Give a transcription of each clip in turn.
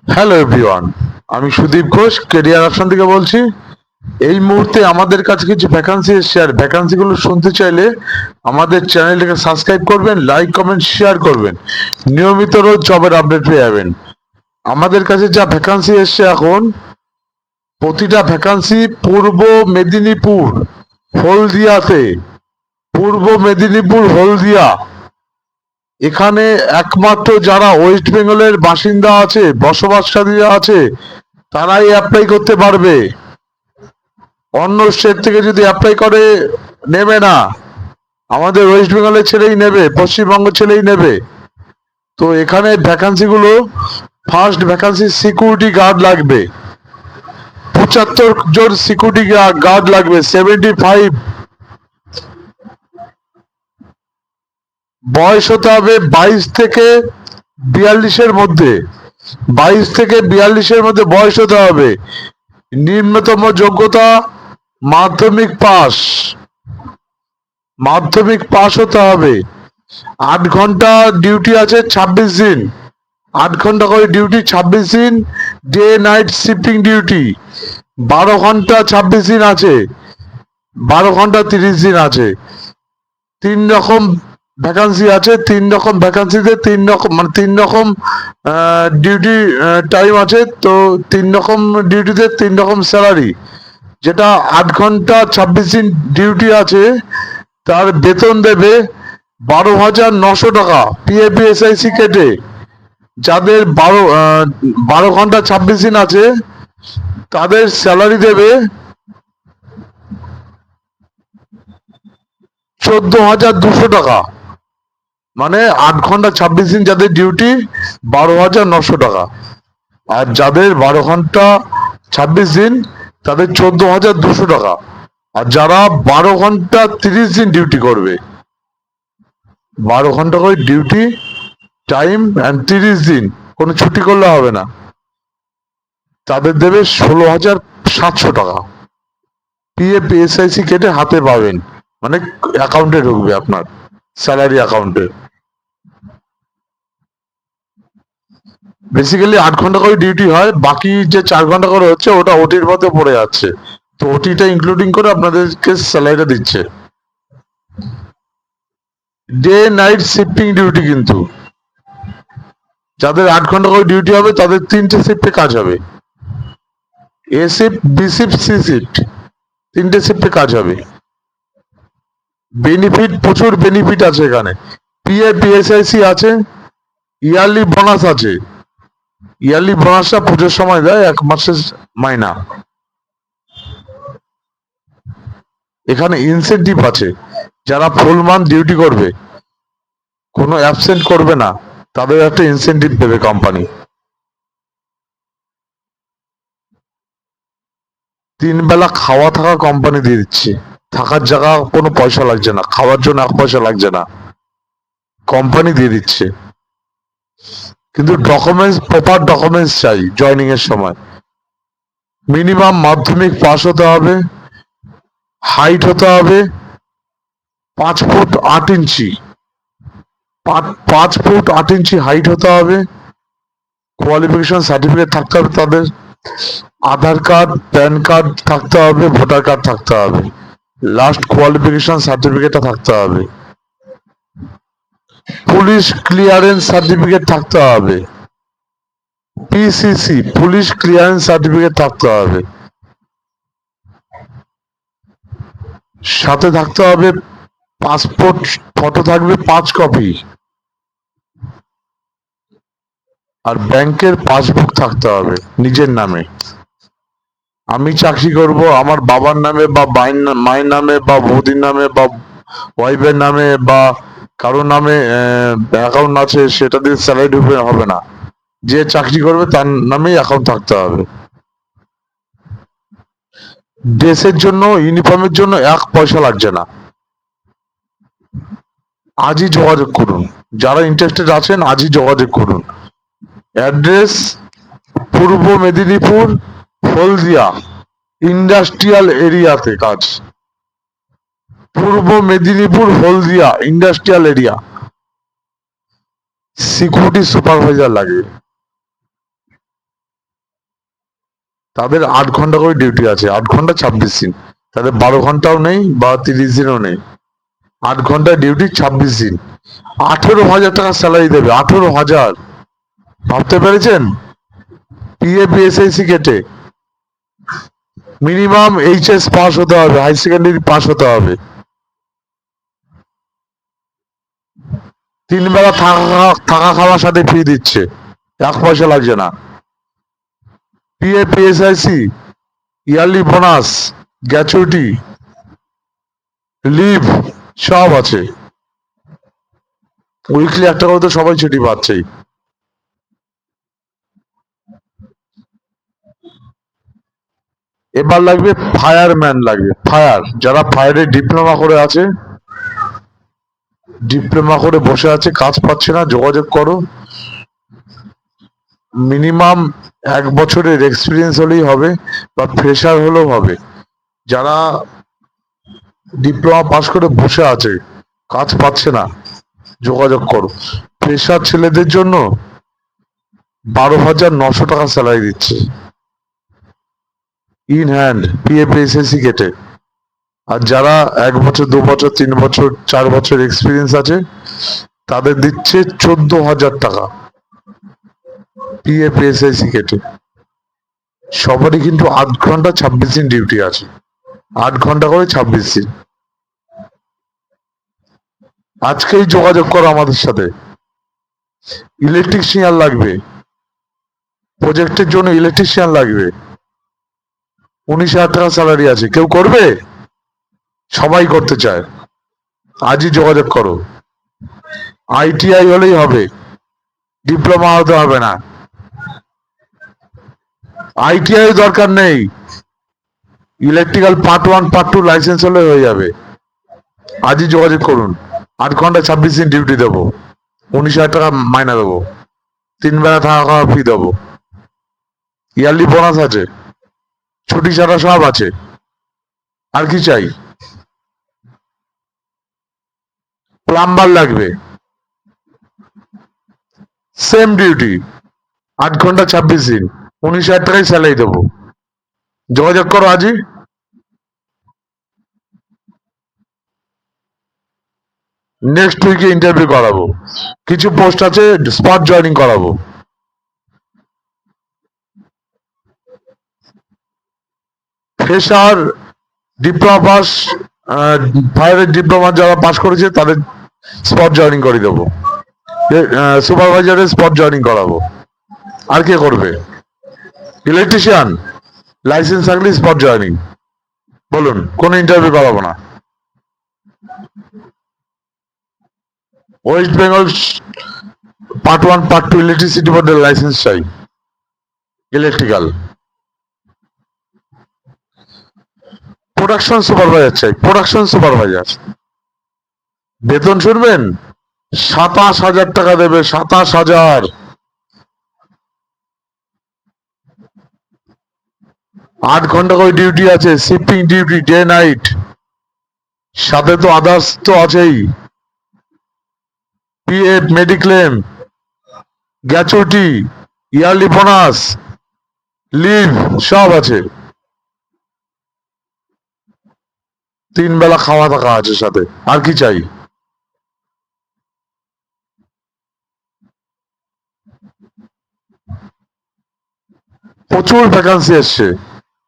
Hello everyone, আমি Sudip Ghosh career option থেকে বলছি। এই মুহূর্তে আমাদের কাছে কিছু ভ্যাকান্সি এসছে, আর ভ্যাকান্সিগুলো শুনতে চাইলে আমাদের চ্যানেলটিকে সাবস্ক্রাইব করবেন, লাইক কমেন্ট শেয়ার করবেন। নিয়মিত রোজ জবের আপডেট পেয়ে যাবেন। আমাদের কাছে যা ভ্যাকান্সি এসছে এখন, প্রতিটা ভ্যাকান্সি পূর্ব মেদিনীপুর হলদিয়াতে। পূর্ব মেদিনীপুর হলদিয়া, এখানে একমাত্র যারা ওয়েস্ট বেঙ্গলের বাসিন্দা আছে, বসবাসকারী আছে, তারাই অ্যাপ্লাই করতে পারবে। অন্য স্টেট থেকে যদি অ্যাপ্লাই করে নেবে না, আমাদের ওয়েস্ট বেঙ্গলের ছেলেই নেবে, পশ্চিমবঙ্গ ছেলেই নেবে। তো এখানে ভ্যাকান্সি গুলো, ফার্স্ট ভ্যাকান্সি সিকিউরিটি গার্ড লাগবে, 75 জন সিকিউরিটি গার্ড লাগবে। 75, বয়স হতে হবে 22 থেকে 42-এর মধ্যে। 22 থেকে 42-এর মধ্যে বয়স হতে হবে। নিম্নতম যোগ্যতা মাধ্যমিক পাস। মাধ্যমিক পাস হতে হবে। 8 ঘন্টা ডিউটি আছে, 26 দিন। 8 ঘন্টা করে ডিউটি, 26 দিন। Day night shifting duty. 12 ঘন্টা 26 দিন আছে, 12 ঘন্টা 30 দিন আছে। 3 রকম ভ্যাকান্সি আছে। 3 রকম ভ্যাকান্সিতে 3 রকম, মানে 3 রকম ডিউটি টাইম আছে। তো 3 রকম ডিউটিতে 3 রকম স্যালারি। যেটা 8 ঘন্টা 26 দিন ডিউটি আছে, তার বেতন দেবে 12,900 টাকা PFSIC কেটে। যাদের 12 ঘন্টা 26 দিন আছে, তাদের স্যালারি দেবে 14,200 টাকা। মানে 8 ঘন্টা 26 দিন যাদের ডিউটি, 12,900 টাকা। আর যাদের 12 ঘন্টা 26 দিন, তাদের 14,200 টাকা। আর যারা 12 ঘন্টা 30 দিন ডিউটি করবে, 12 ঘন্টা করে ডিউটি টাইম অ্যান্ড 30 দিন, কোনো ছুটি করলে হবে না, তাদের দেবে 16,700 টাকা। PFSIC কেটে হাতে পাবেন, মানে অ্যাকাউন্টে ঢুকবে আপনার স্যালারি অ্যাকাউন্টে। বেসিক্যালি 8 ঘন্টা করে ডিউটি হয়, বাকি যে 4 ঘন্টা করে হচ্ছে ওটা ওটির মধ্যে পড়ে যাচ্ছে। তো ওটিটা ইনক্লুডিং করে আপনাদেরকে স্যালারিটা দিচ্ছে। ডে নাইট শিফটিং ডিউটি, কিন্তু যাদের 8 ঘন্টা করে ডিউটি হবে তাদের 3টে শিফটে কাজ হবে। A shift, B shift, C shift, 3টে শিফটে কাজ হবে। বেনিফিট, প্রচুর বেনিফিট আছে এখানে। PFSIC আছে, ইয়ারলি বোনাস আছে। ইয়ারলি বোনাসটা পুজোর সময় দেয়, 1 মাসের মাইনা। এখানে ইনসেনটিভ আছে, যারা ফুল মান্থ ডিউটি করবে, কোনো অ্যাবসেন্ট করবে না, তাদের একটা ইনসেনটিভ দেবে কোম্পানি। 3 বেলা খাওয়া থাকা কোম্পানি দিয়ে দিচ্ছে। থাকার জায়গা কোনো পয়সা লাগছে না, খাওয়ার জন্য 1 পয়সা লাগছে না, কোম্পানি দিয়ে দিচ্ছে। কিন্তু ডকুমেন্টস, প্রপার ডকুমেন্টস চাই জয়নিং এর সময়। মিনিমাম মাধ্যমিক পাস হতে হবে। হাইট হতে হবে 5 ফুট 8 ইঞ্চি। 5 ফুট 8 ইঞ্চি হাইট হতে হবে। কোয়ালিফিকেশন সার্টিফিকেট থাকতে হবে তাদের। আধার কার্ড, প্যান কার্ড থাকতে হবে, ভোটার কার্ড থাকতে হবে। লাস্ট কোয়ালিফিকেশন সার্টিফিকেটটা থাকতে হবে। পুলিশ ক্লিয়ারেন্স সার্টিফিকেট থাকতে হবে। PCC, পুলিশ ক্লিয়ারেন্স সার্টিফিকেট থাকতে হবে। সাথে থাকতে হবে পাসপোর্ট ফটো থাকবে 5 কপি। আর ব্যাংকের পাসবুক থাকতে হবে নিজের নামে। আমি চাকরি করব, আমার বাবার নামে বা মায়ের নামে বা বৌদির নামে বা ওয়াইফের নামে বা কারোর নামে অ্যাকাউন্ট আছে, সেটা দিয়ে স্যালারি ঢুকবে হবে না। যে চাকরি করবে তার নামেই অ্যাকাউন্ট থাকতে হবে। ড্রেসের জন্য, ইউনিফর্মের জন্য 1 পয়সা লাগছে না। আজই যোগাযোগ করুন, যারা ইন্টারেস্টেড আছেন আজই যোগাযোগ করুন। অ্যাড্রেস পূর্ব মেদিনীপুর হলদিয়া ইন্ডাস্ট্রিয়াল এরিয়াতে কাজ। পূর্ব মেদিনীপুর হলদিয়া ইন্ডাস্ট্রিয়াল এরিয়া। সিকিউরিটি সুপারভাইজার লাগে। তাদের 8 ঘন্টা করে ডিউটি আছে, 8 ঘন্টা 26 দিন। তাদের 12 ঘন্টাও নেই বা 30 দিনও নেই, 8 ঘন্টা ডিউটি 26 দিন। 18,000 টাকা স্যালারি দেবে, 18,000। ভাবতে পেরেছেন? PAPSIC কেটে মিনিমাম HS পাস হতে হবে, হাই সেকেন্ডারি পাস হতে হবে। 3 বেলা থাকা খাওয়ার সাথে ফ্রি দিচ্ছে, 1 পয়সা লাগছে না। PAPSIC yearly bonus, gratuity, leave সব আছে। উইকলি একটা করে তো সবাই ছুটি পাচ্ছেই। এবার লাগবে ফায়ারম্যান, লাগবে ফায়ার। যারা ফায়ারে ডিপ্লোমা করে আছে, ডিপ্লোমা করে বসে আছে, কাজ পাচ্ছে না, যোগাযোগ করো। মিনিমাম 1 বছরের এক্সপিরিয়েন্স হলেই হবে, বা ফ্রেশার হলেও হবে। যারা ডিপ্লোমা পাস করে বসে আছে, কাজ পাচ্ছে না, যোগাযোগ করো। ফ্রেশার ছেলেদের জন্য 12,900 টাকা স্যালারি দিচ্ছে, ইন হ্যান্ড, PAPSIC কেটে। আর যারা 1 বছর 2 বছর 3 বছর 4 বছর এক্সপিরিয়েন্স আছে, তাদের দিচ্ছে 14,000 টাকা, PAPSIC কেটে। সবারই কিন্তু 8 ঘন্টা 26 দিন ডিউটি আছে, 8 ঘন্টা করে 26 দিন। আজকেই যোগাযোগ করো আমাদের সাথে। ইলেকট্রিশিয়ান লাগবে, প্রজেক্টের জন্য ইলেকট্রিশিয়ান লাগবে। 19,000 টাকা স্যালারি আছে, কেউ করবে? সবাই করতে চায়, আজই যোগাযোগ করো। ITI হলেই হবে, ডিপ্লোমা হতে হবে না। ITI দরকার নেই, ইলেকট্রিক্যাল পার্ট 1 পার্ট 2 লাইসেন্স হলে হয়ে যাবে। আজই যোগাযোগ করুন। 8 ঘন্টা 26 দিন ডিউটি দেবো, 19,000 টাকা মাইনা দেবো, 3 বেলা থাকা খাওয়া ফি দেবো, ইয়ারলি বোনাস আছে, ছুটি ছাড়া সব আছে। আর কি চাই? প্লাম্বার লাগবে, সেম ডিউটি, 8 ঘন্টা 26 দিন, 19,000 টাকাই স্যালারি দেবো। যোগাযোগ করো আজই। নেক্সট উইকে ইন্টারভিউ করাবো, কিছু পোস্ট আছে, স্পট জয়েনিং করাবো। ফ্রেশার, ডিপ্লোমা পাস, ফায়ারের ডিপ্লোমা যারা পাস করেছে তাদের স্পট জয়েনিং করে দেবো, সুপারভাইজারের স্পট জয়েনিং করাবো। আর কে করবে? ইলেকট্রিশিয়ান লাইসেন্স থাকলে স্পট জয়েনিং। বলুন, কোনো ইন্টারভিউ করাবো না। West Bengal part 1 part 2 electricity বোর্ডের লাইসেন্স চাই, ইলেকট্রিক্যাল। প্রোডাকশন সুপারভাইজার চাই, প্রোডাকশন সুপারভাইজার। বেতন শুনবেন? 27,000 টাকা দেবে, 27,000। 8 ঘন্টা করে ডিউটি আছে, শিফটিং ডিউটি, ডে নাইট, সাথে তো আদার্স তো আছেই, PF, mediclaim, gratuity, yearly bonus, leave সব আছে। 3 বেলা খাওয়া থাকা আছে সাথে। আর কি চাই? প্রচুর ভ্যাকান্সি এসছে,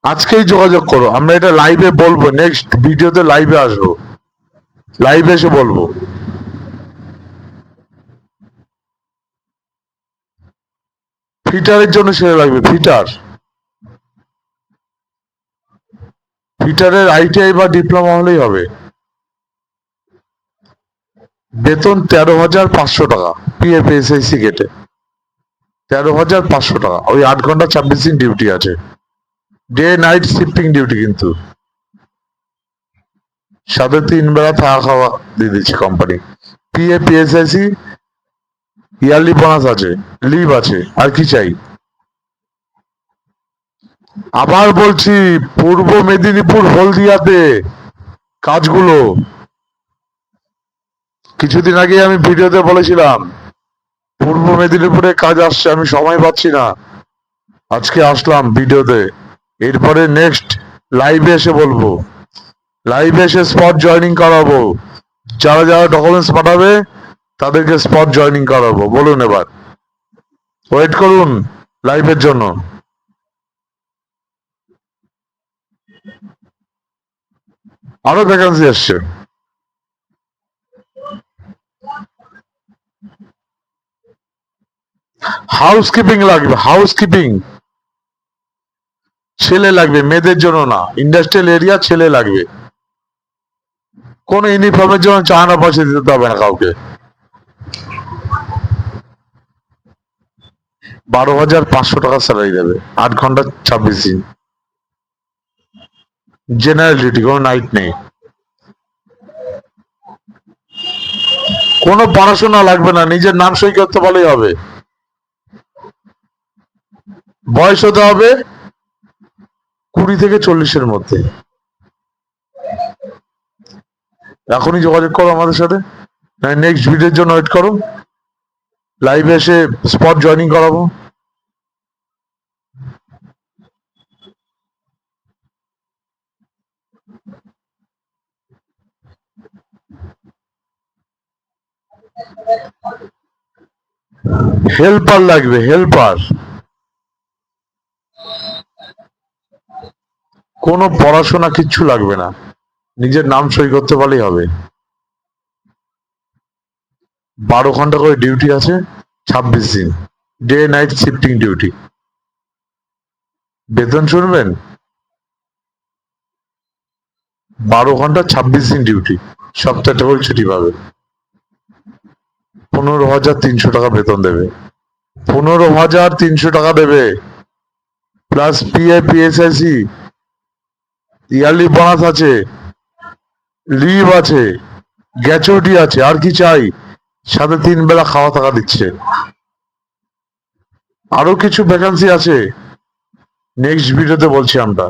আজকেই যোগাযোগ করো। আমরা এটা লাইভে বলবো, নেক্সট ভিডিওতে লাইভে আসবো, লাইভে এসে বলবো। ফিটারের জন্য ছেলে লাগবে, ফিটার। ফিটারের ITI বা ডিপ্লোমা হলেই হবে। বেতন 13,500 টাকা, PAPSIC কেটে 13,500 টাকা। ওই 8 ঘন্টা 26 দিন ডিউটি আছে, ডে নাইট শিফটিং ডিউটি, কিন্তু সাথে 3 বেলা থাকা খাওয়া দিয়ে দিচ্ছে কোম্পানি। PAPSIC ইয়ারলি বোনাস আছে, লিভ আছে। আর কি চাই? আবার বলছি, পূর্ব মেদিনীপুর হলদিয়াতে কাজগুলো কিছুদিন আগে আমি ভিডিওতে বলেছিলাম, পূর্ব মেদিনীপুরে কাজ আসছে, আমি সময় পাচ্ছি না, আজকে আসলাম ভিডিওতে। এরপরে নেক্সট লাইভে এসে বলবো, লাইভে এসে স্পট জয়েনিং করাবো। যারা যারা ডকুমেন্টস পাঠাবে তাদেরকে স্পট জয়েনিং করাবো। বলুন এবার, ওয়েট করুন লাইভের জন্য। আরো ভ্যাকান্সি আসছে। হাউসকিপিং লাগবে, হাউসকিপিং ছেলে লাগবে, মেয়েদের জন্য না। ইন্ডাস্ট্রিয়াল এরিয়া, ছেলে লাগবে। কোন ইউনিফর্মের জন্য চাহানা পয়সা দিতে হবে না কাউকে। 12,500 টাকা স্যালারি দেবে, 8 ঘন্টা 26 দিন। জেনারেল ডিউটি, কোনো নাইট নেই। কোনো পড়াশোনা লাগবে না, নিজের নাম সই করতে পারলেই হবে। বয়স হতে হবে 20 থেকে 40-এর মধ্যে। এখনই যোগাযোগ করো আমাদের সাথে, নেক্সট ভিডিওর জন্য ওয়েট করো। লাইভে এসে স্পট জয়েনিং করাবো। হেল্পার লাগবে, হেল্পার। কোনো পড়াশোনা কিচ্ছু লাগবে না, নিজের নাম সই করতে পারলেই হবে। 12 ঘন্টা করে ডিউটি আছে, 26 দিন, ডে নাইট শিফটিং ডিউটি। বেতন শুনবেন, 12 ঘন্টা 26 দিন ডিউটি, সপ্তাহটা করে ছুটি পাবে। 15,300 টাকা বেতন দেবে। 15,300 টাকা দেবে, plus PF, PSIC, yearly bonus আছে, লিভ আছে, গ্র্যাচুইটি আছে। আর কি চাই? সাথে 3 বেলা খাওয়া থাকা দিচ্ছে। আরো কিছু ভ্যাকান্সি আছে, নেক্সট ভিডিওতে বলছি আমরা।